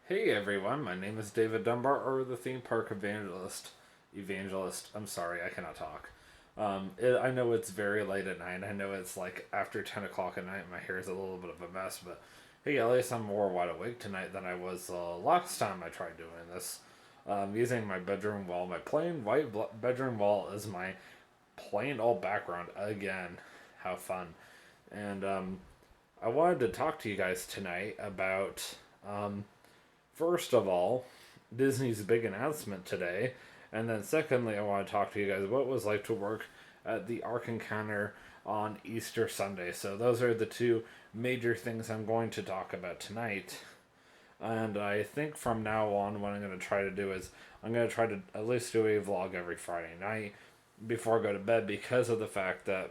Hey everyone, my name is David Dunbar, or the theme park evangelist. I'm sorry, I cannot talk. I know it's very late at night. I know it's like after 10 o'clock at night. My hair is a little bit of a mess, but hey, at least I'm more wide awake tonight than I was last time I tried doing this. Using my bedroom wall. My plain white bedroom wall is my plain old background again. How fun. And I wanted to talk to you guys tonight about um, first of all, Disney's big announcement today, and then secondly, I want to talk to you guys what it was like to work at the Ark Encounter on Easter Sunday. So those are the two major things I'm going to talk about tonight. And I think from now on, what I'm going to try to do is I'm going to try to at least do a vlog every Friday night before I go to bed because of the fact that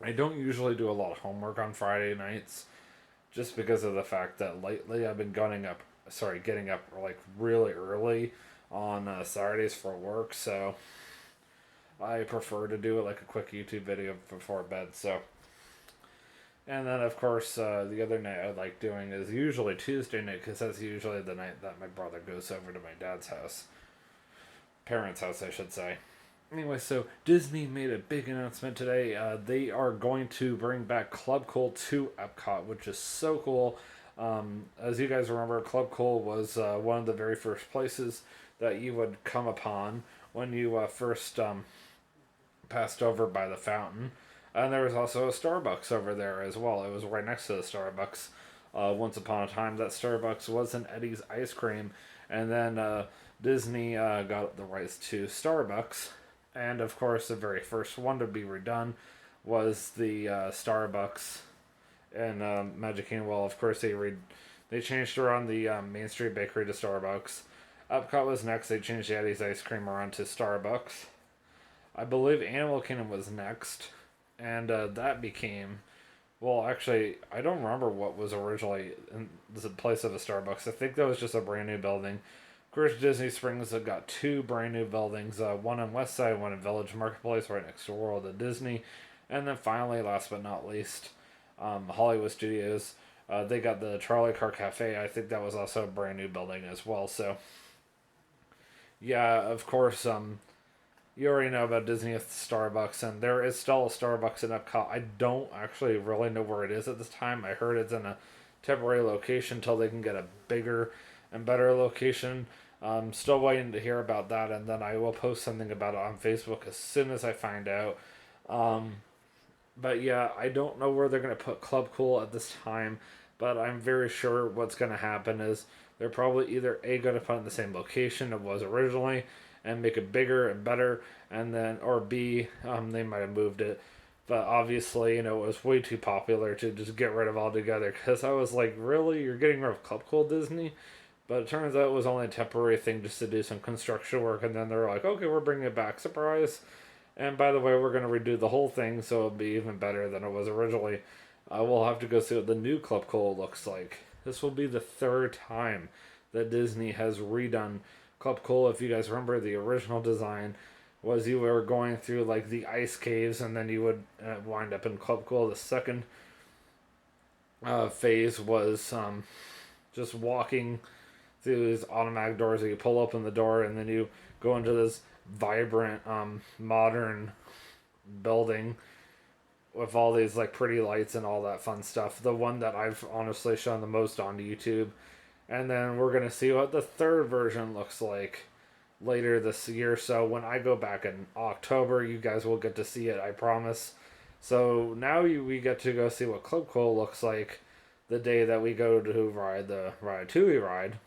I don't usually do a lot of homework on Friday nights just because of the fact that lately I've been getting up like really early on Saturdays for work. So I prefer to do it like a quick YouTube video before bed. So, and then of course the other night I like doing is usually Tuesday night because that's usually the night that my brother goes over to my dad's house, parents' house, I should say. Anyway, so Disney made a big announcement today. They are going to bring back Club Cool to Epcot, which is so cool. As you guys remember, Club Cool was one of the very first places that you would come upon when you first passed over by the fountain. And there was also a Starbucks over there as well. It was right next to the Starbucks. Once upon a time, that Starbucks was an Eddie's ice cream, and then Disney got the rights to Starbucks, and of course, the very first one to be redone was the Starbucks in Magic Kingdom. Well, of course, they changed around the Main Street Bakery to Starbucks. Epcot was next. They changed the Eddie's ice cream around to Starbucks. I believe Animal Kingdom was next, and that became. Well, actually, I don't remember what was originally in the place of a Starbucks. I think that was just a brand new building. Of course, Disney Springs have got two brand new buildings, one on West Side, one in Village Marketplace, right next to World of Disney. And then finally, last but not least, Hollywood Studios. They got the Charlie Car Cafe. I think that was also a brand new building as well. So, yeah, of course, you already know about Disney with Starbucks, and there is still a Starbucks in Epcot. I don't actually really know where it is at this time. I heard it's in a temporary location until they can get a bigger and better location. Still waiting to hear about that, and then I will post something about it on Facebook as soon as I find out. Um, but yeah, I don't know where they're going to put Club Cool at this time, but I'm very sure what's going to happen is they're probably either A, going to put it in the same location it was originally and make it bigger and better, and then, or B, they might have moved it. But obviously, it was way too popular to just get rid of altogether because I was like, really? You're getting rid of Club Cool Disney? But it turns out it was only a temporary thing just to do some construction work, and then they're like, okay, we're bringing it back. Surprise. And by the way, we're going to redo the whole thing so it'll be even better than it was originally. We'll have to go see what the new Club Cool looks like. This will be the third time that Disney has redone Club Cool. If you guys remember, the original design was you were going through like the ice caves and then you would wind up in Club Cool. The second phase was just walking through these automatic doors that you pull open the door and then you go into this vibrant modern building with all these like pretty lights and all that fun stuff. The one that I've honestly shown the most on YouTube. And then we're gonna see what the third version looks like later this year. So when I go back in October, you guys will get to see it, I promise. So now we get to go see what Club Cool looks like the day that we go to ride the Ratatouille ride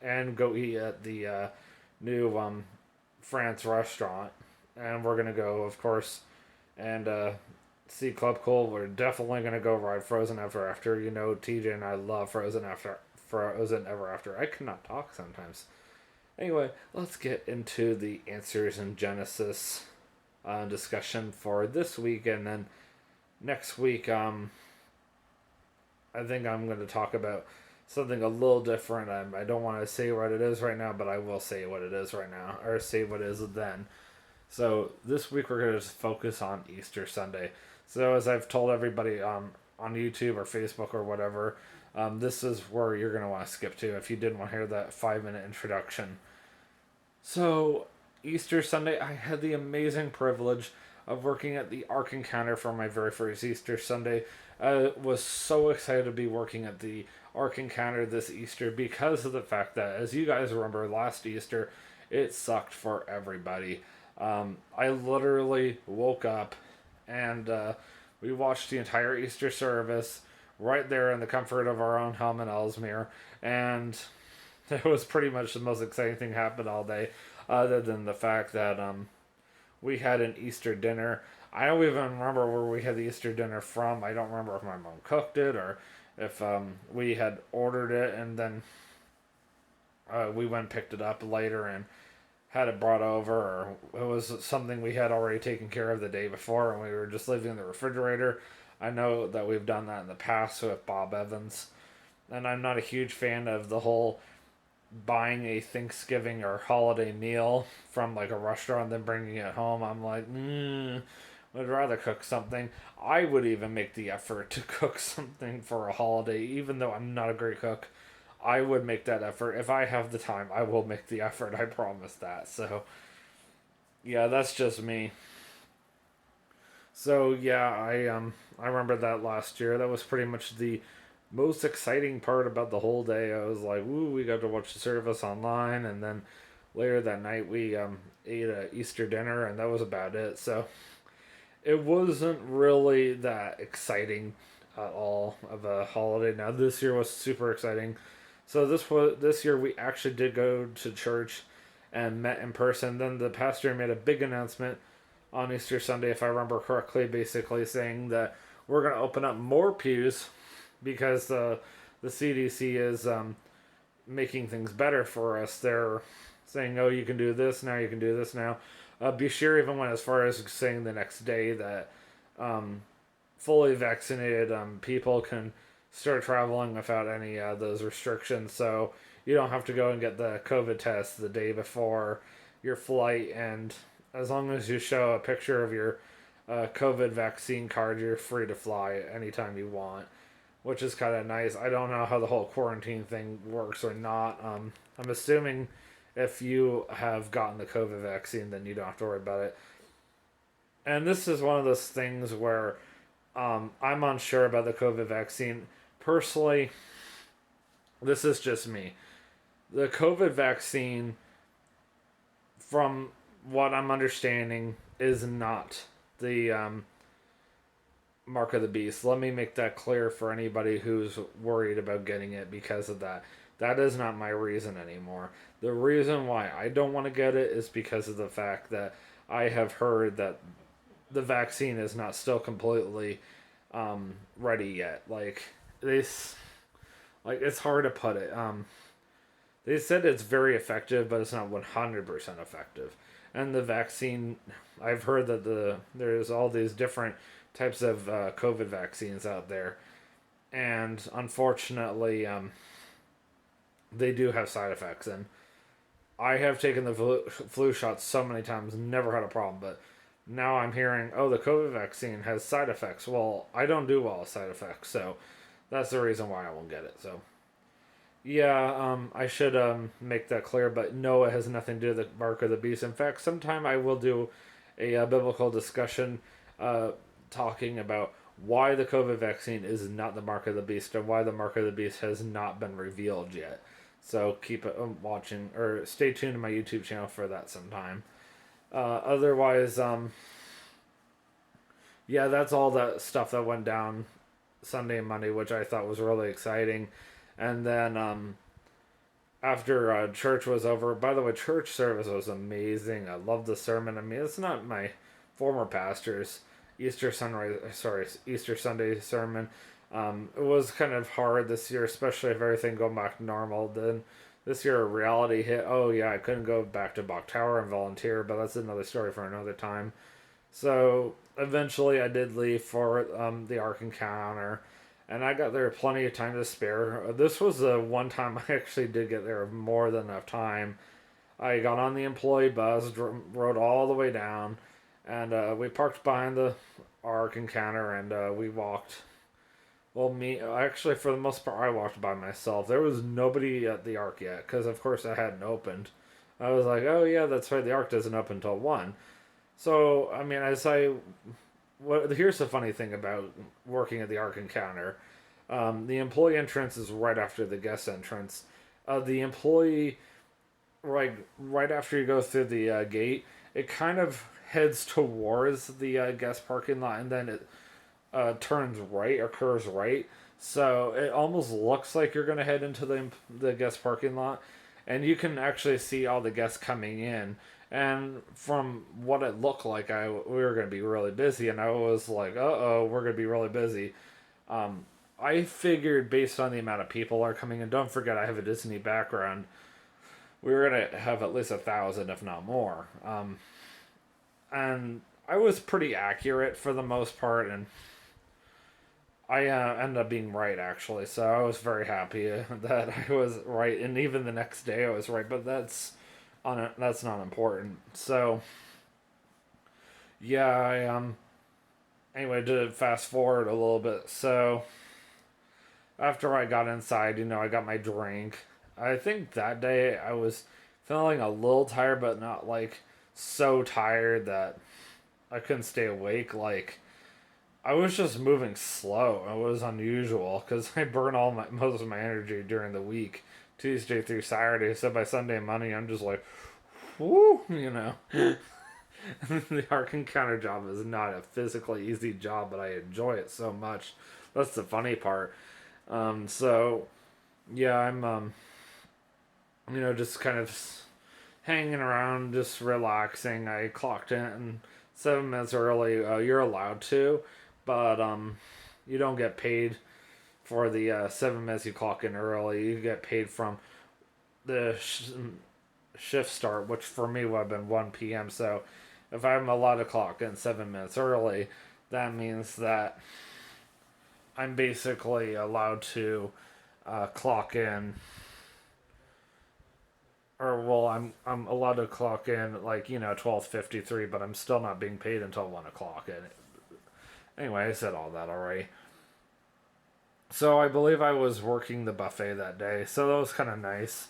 and go eat at the new France restaurant. And we're gonna go, of course, and see Club Cool. We're definitely gonna go ride Frozen Ever After. TJ and I love Frozen Ever After. I cannot talk sometimes. Anyway, let's get into the answers in Genesis discussion for this week, and then next week, I think I'm going to talk about something a little different. I don't want to say what it is right now, but I will say what it is right now, or say what it is then. So this week we're going to focus on Easter Sunday. So as I've told everybody on YouTube or Facebook or whatever, This is where you're going to want to skip to if you didn't want to hear that 5 minute introduction. So, Easter Sunday, I had the amazing privilege of working at the Ark Encounter for my very first Easter Sunday. I was so excited to be working at the Ark Encounter this Easter because of the fact that, as you guys remember, last Easter, it sucked for everybody. I literally woke up and we watched the entire Easter service right there in the comfort of our own home in Ellesmere, and it was pretty much the most exciting thing happened all day, other than the fact that we had an Easter dinner. I don't even remember where we had the Easter dinner from. I don't remember if my mom cooked it or if we had ordered it and then we went and picked it up later and had it brought over, or it was something we had already taken care of the day before and we were just leaving in the refrigerator. I know that we've done that in the past with Bob Evans, and I'm not a huge fan of the whole buying a Thanksgiving or holiday meal from like a restaurant and then bringing it home. I'm like, would rather cook something. I would even make the effort to cook something for a holiday, even though I'm not a great cook. I would make that effort. If I have the time, I will make the effort. I promise that. So, yeah, that's just me. So, yeah, I remember that last year. That was pretty much the most exciting part about the whole day. I was like, "Ooh, we got to watch the service online," and then later that night we ate a Easter dinner, and that was about it. So it wasn't really that exciting at all of a holiday. Now this year was super exciting. So this year we actually did go to church and met in person. Then the pastor made a big announcement on Easter Sunday, if I remember correctly, basically saying that we're going to open up more pews because the CDC is making things better for us. They're saying, "Oh, you can do this now. You can do this now." Bashir even went as far as saying the next day that fully vaccinated people can start traveling without any of those restrictions. So you don't have to go and get the COVID test the day before your flight, and as long as you show a picture of your COVID vaccine card, you're free to fly anytime you want, which is kind of nice. I don't know how the whole quarantine thing works or not. I'm assuming if you have gotten the COVID vaccine, then you don't have to worry about it. And this is one of those things where I'm unsure about the COVID vaccine. Personally, this is just me. The COVID vaccine, from what I'm understanding, is not the mark of the beast. Let me make that clear for anybody who's worried about getting it because of that. That is not my reason anymore. The reason why I don't want to get it is because of the fact that I have heard that the vaccine is not still completely ready yet. It's hard to put it. They said it's very effective, but it's not 100% effective. And the vaccine, I've heard that there's all these different types of COVID vaccines out there, and unfortunately, they do have side effects. And I have taken the flu shot so many times, never had a problem. But now I'm hearing, oh, the COVID vaccine has side effects. Well, I don't do well with side effects, so that's the reason why I won't get it. So yeah, I should make that clear, but no, it has nothing to do with the mark of the beast. In fact, sometime I will do a biblical discussion talking about why the COVID vaccine is not the mark of the beast and why the mark of the beast has not been revealed yet. So keep watching, or stay tuned to my YouTube channel for that sometime. Otherwise, yeah, that's all that stuff that went down Sunday and Monday, which I thought was really exciting. And then after church was over, by the way, church service was amazing. I loved the sermon. I mean, it's not my former pastor's Easter Sunday sermon. It was kind of hard this year, especially if everything going back to normal. Then this year, reality hit. Oh yeah, I couldn't go back to Bach Tower and volunteer, but that's another story for another time. So eventually, I did leave for the Ark Encounter, and I got there plenty of time to spare. This was the one time I actually did get there more than enough time. I got on the employee bus, rode all the way down, and we parked behind the Ark Encounter, and we walked Well, me actually for the most part, I walked by myself. There was nobody at the Ark yet because, of course, I hadn't opened. I was like, oh yeah, that's right. The Ark doesn't open until 1. So I mean, here's the funny thing about working at the Ark Encounter. The employee entrance is right after the guest entrance. The employee, right after you go through the gate, it kind of heads towards the guest parking lot, and then it turns right or curves right. So it almost looks like you're going to head into the guest parking lot, and you can actually see all the guests coming in. And from what it looked like, we were going to be really busy, and I was like, "Uh oh, we're going to be really busy." I figured based on the amount of people are coming in. Don't forget, I have a Disney background. We were going to have at least 1,000, if not more. And I was pretty accurate for the most part, and I ended up being right actually. So I was very happy that I was right, and even the next day I was right. But that's not important. So yeah, anyway, to fast forward a little bit. So after I got inside, I got my drink. I think that day I was feeling a little tired, but not like so tired that I couldn't stay awake. Like I was just moving slow. It was unusual because I burn most of my energy during the week, Tuesday through Saturday. So by Sunday and Monday, I'm just like, whoo, The Ark Encounter job is not a physically easy job, but I enjoy it so much. That's the funny part. So yeah, I'm just kind of hanging around, just relaxing. I clocked in 7 minutes early. You're allowed to, but you don't get paid for the 7 minutes you clock in early. You get paid from the shift start, which for me would have been 1 p.m. So if I'm allowed to clock in 7 minutes early, that means that I'm basically allowed to clock in, or well, I'm allowed to clock in 12:53, but I'm still not being paid until 1 o'clock. And anyway, I said all that already. So I believe I was working the buffet that day, so that was kind of nice.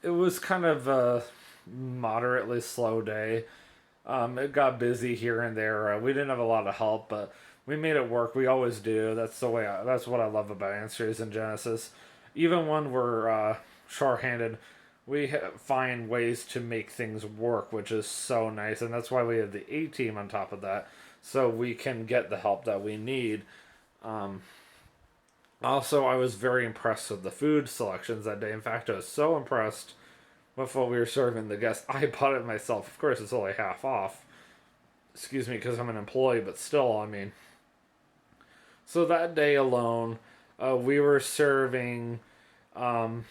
It was kind of a moderately slow day. It got busy here and there. We didn't have a lot of help, but we made it work. We always do. That's what I love about Answers in Genesis. Even when we're short-handed, we find ways to make things work, which is so nice. And that's why we have the A team on top of that, so we can get the help that we need. Also, I was very impressed with the food selections that day. In fact, I was so impressed with what we were serving the guests. I bought it myself. Of course, it's only half off. Excuse me, because I'm an employee, but still, I mean. So that day alone, we were serving ham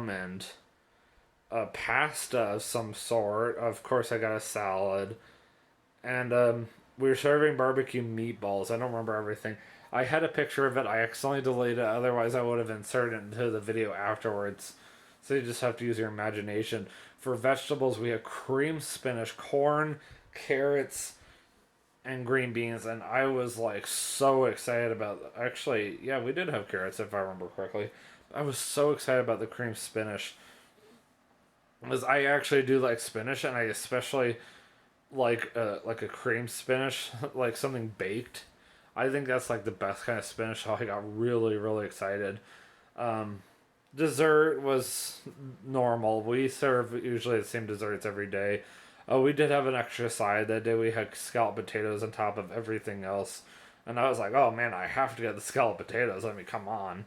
and pasta of some sort. Of course, I got a salad. And we were serving barbecue meatballs. I don't remember everything. I had a picture of it. I accidentally deleted it. Otherwise, I would have inserted it into the video afterwards. So you just have to use your imagination. For vegetables, we have cream spinach, corn, carrots, and green beans. And I was like so excited about. Actually, yeah, we did have carrots if I remember correctly. I was so excited about the cream spinach, because I actually do like spinach, and I especially like a cream spinach, like something baked. I think that's like the best kind of spinach. So I got really, really excited. Dessert was normal. We serve usually the same desserts every day. We did have an extra side that day. We had scalloped potatoes on top of everything else. And I was like, oh man, I have to get the scalloped potatoes. I mean, come on.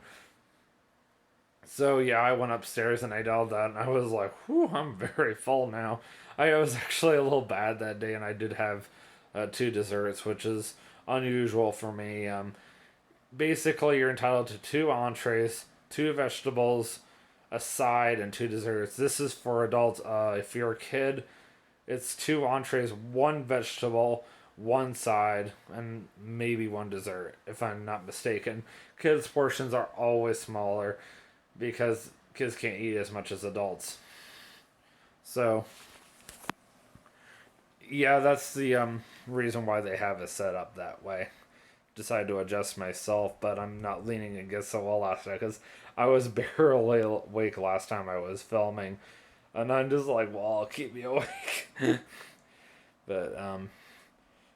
So yeah, I went upstairs and I ate all that, and I was like, whew, I'm very full now. I was actually a little bad that day, and I did have 2 desserts, which is unusual for me. Basically, you're entitled to 2 entrees, 2 vegetables, a side, and 2 desserts. This is for adults. If you're a kid, it's 2 entrees, 1 vegetable, 1 side, and maybe 1 dessert, if I'm not mistaken. Kids' portions are always smaller because kids can't eat as much as adults. So, yeah, that's the reason why they have it set up that way. decide to adjust myself, but I'm not leaning against the wall last night because I was barely awake last time I was filming, and I'm just like, well, keep me awake. But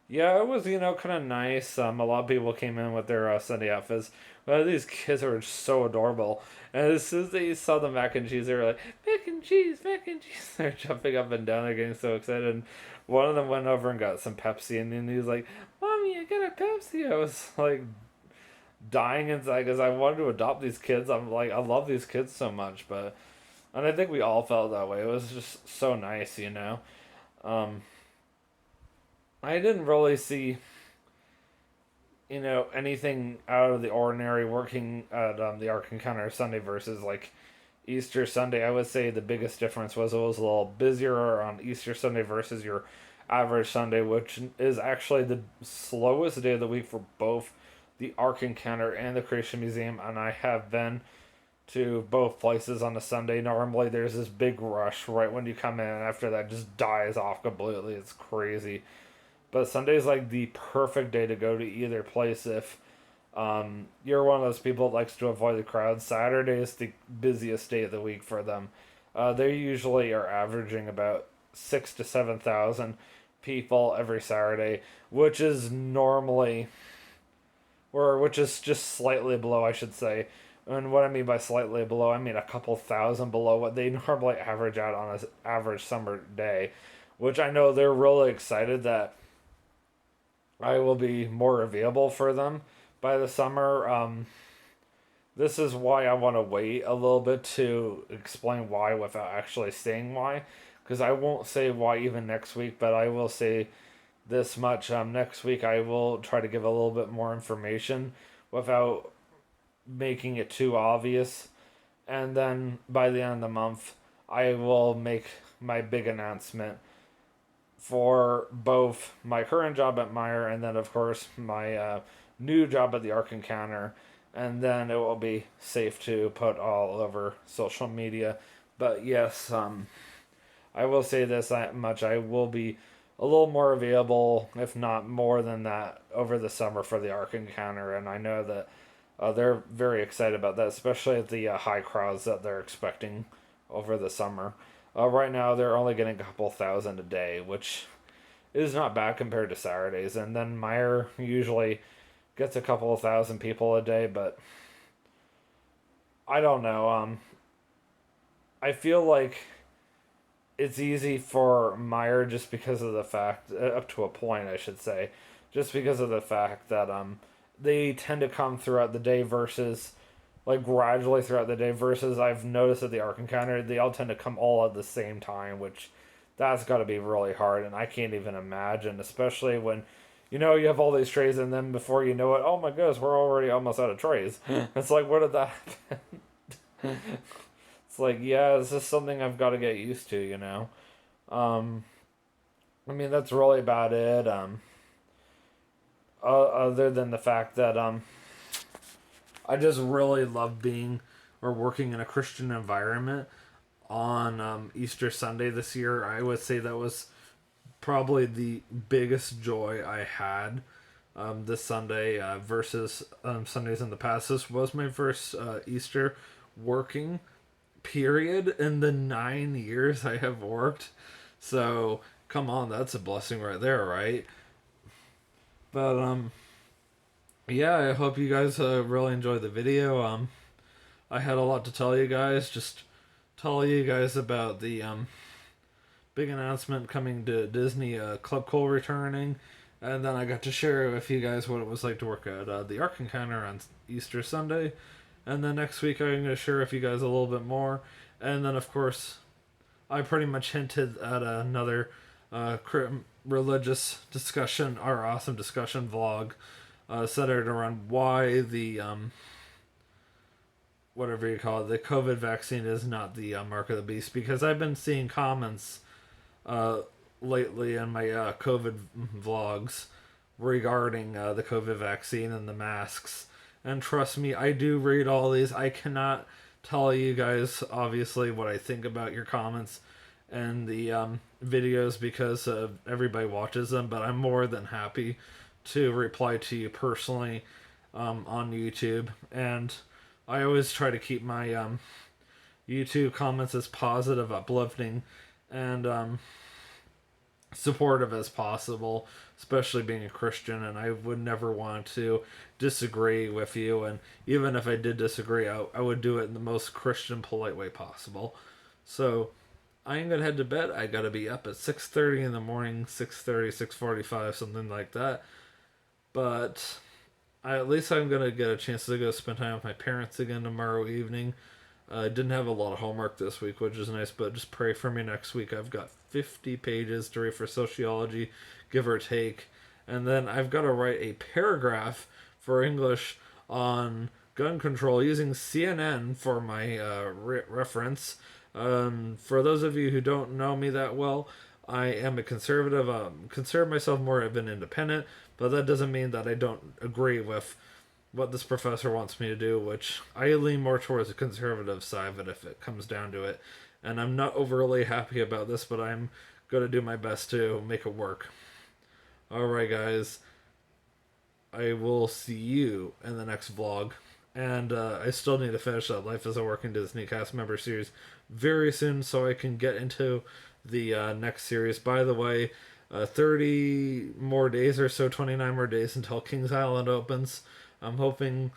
yeah, it was kind of nice. A lot of people came in with their Sunday outfits. But these kids are so adorable. And as soon as they saw the mac and cheese, they were like, mac and cheese, mac and cheese. They're jumping up and down. They're getting so excited. And one of them went over and got some Pepsi. And then he was like, Mommy, I got a Pepsi. I was like dying inside because I wanted to adopt these kids. I'm like, I love these kids so much. And I think we all felt that way. It was just so nice, Um, I didn't really see anything out of the ordinary working at the Ark Encounter Sunday versus like Easter Sunday. I would say the biggest difference was it was a little busier on Easter Sunday versus your average Sunday, which is actually the slowest day of the week for both the Ark Encounter and the Creation Museum. And I have been to both places on a Sunday. Normally there's this big rush right when you come in, and after that just dies off completely. It's crazy. But Sunday's like the perfect day to go to either place if you're one of those people that likes to avoid the crowd. Saturday is the busiest day of the week for them. They usually are averaging about 6,000 to 7,000 people every Saturday, which is which is just slightly below, I should say. And what I mean by slightly below, I mean a couple thousand below what they normally average out on an average summer day, which I know they're really excited that I will be more available for them by the summer. This is why I want to wait a little bit to explain why without actually saying why. Because I won't say why even next week, but I will say this much. Next week I will try to give a little bit more information without making it too obvious. And then by the end of the month, I will make my big announcement for both my current job at Meyer and then, of course, my new job at the Ark Encounter. And then it will be safe to put all over social media. But yes, I will say this much. I will be a little more available, if not more than that, over the summer for the Ark Encounter. And I know that they're very excited about that, especially at the high crowds that they're expecting over the summer. Right now, they're only getting a couple thousand a day, which is not bad compared to Saturdays. And then Meyer usually gets a couple of thousand people a day, but I don't know. I feel like it's easy for Meyer just because of the fact, up to a point, I should say, just because of the fact that they tend to come throughout the day versus like gradually throughout the day versus I've noticed at the Ark Encounter, they all tend to come all at the same time, which that's got to be really hard, and I can't even imagine, especially when, you have all these trays, and then before you know it, oh my goodness, we're already almost out of trays. It's like, what did that happen? It's like, yeah, this is something I've got to get used to, I mean, that's really about it, other than the fact that, I just really love being or working in a Christian environment on Easter Sunday this year. I would say that was probably the biggest joy I had this Sunday versus Sundays in the past. This was my first Easter working period in the 9 years I have worked. So, come on, that's a blessing right there, right? But, yeah, I hope you guys really enjoyed the video. I had a lot to tell you guys. Just tell you guys about the big announcement coming to Disney, Club Cool returning, and then I got to share with you guys what it was like to work at the Ark Encounter on Easter Sunday, and then next week I'm going to share with you guys a little bit more, and then of course I pretty much hinted at another religious discussion, or awesome discussion vlog, centered around why the whatever you call it, the COVID vaccine is not the mark of the beast, because I've been seeing comments lately in my COVID vlogs regarding the COVID vaccine and the masks. And trust me, I do read all these. I cannot tell you guys, obviously, what I think about your comments and the videos because everybody watches them, but I'm more than happy to reply to you personally on YouTube, and I always try to keep my YouTube comments as positive, uplifting, and supportive as possible, especially being a Christian, and I would never want to disagree with you, and even if I did disagree, I would do it in the most Christian, polite way possible. So, I am gonna head to bed. I gotta be up at 6:30 in the morning, 6:30, 6:45, something like that. But at least I'm gonna get a chance to go spend time with my parents again tomorrow evening. I didn't have a lot of homework this week, which is nice, but just pray for me next week. I've got 50 pages to read for sociology, give or take. And then I've got to write a paragraph for English on gun control using CNN for my reference. For those of you who don't know me that well, I am a conservative. Consider myself more of an independent, but that doesn't mean that I don't agree with what this professor wants me to do, which I lean more towards the conservative side of it if it comes down to it. And I'm not overly happy about this, but I'm going to do my best to make it work. Alright, guys. I will see you in the next vlog. And I still need to finish that Life as a Working Disney cast member series very soon so I can get into the next series. By the way, 30 more days or so, 29 more days until Kings Island opens. I'm hoping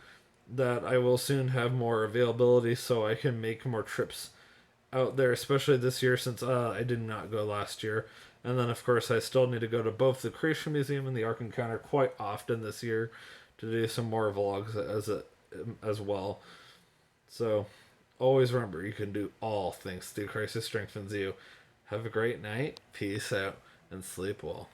that I will soon have more availability so I can make more trips out there, especially this year since I did not go last year. And then, of course, I still need to go to both the Creation Museum and the Ark Encounter quite often this year to do some more vlogs as well. So, always remember, you can do all things through Christ who strengthens you. Have a great night, peace out, and sleep well.